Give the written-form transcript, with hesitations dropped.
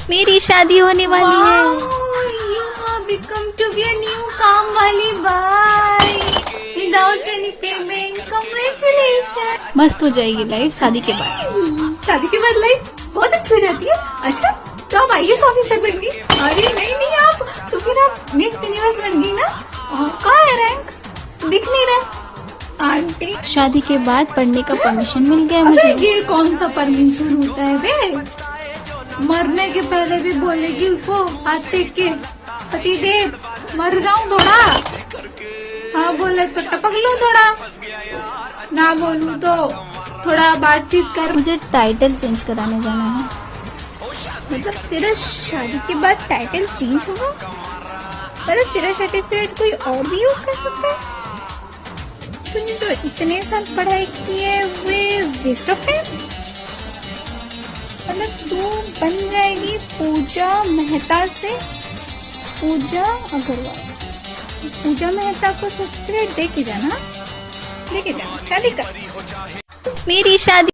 मेरी शादी होने वाली है। You have become to be a new काम वाली by without any payment. Congratulations. मस्त हो जाएगी लाइफ शादी के बाद। शादी के बाद लाइफ बहुत अच्छी हो जाती है। अच्छा तो आप IAS ऑफिसर बन गई? अरे नहीं आप तो फिर आप मिस यूनिवर्स बन गई ना। कहाँ है रैंक? दिख नहीं रहा आंटी। शादी के बाद पढ़ने का परमिशन मिल गया अबे मुझे। ये कौन सा परमिशन होता है बे? मरने के पहले भी बोलेगी उसको हाथ टेक के, पति देव मर जाऊं थोड़ा। हाँ बोले तो टपक लूं थोड़ा, ना बोलूं तो थोड़ा बातचीत कर। मुझे टाइटल चेंज कराने जाना है। मतलब तेरा शादी के बाद टाइटल चेंज होगा? मतलब तेरा सर्टिफिकेट कोई और भी यूज कर सकता है? तुझे जो इतने साल पढ़ाई की है वे वेस्ट ऑफ टाइम। मतलब तू बन जाएगी पूजा मेहता से पूजा अग्रवाल। पूजा मेहता को सर्टिफिकेट दे के जाना, शादी कर। मेरी शादी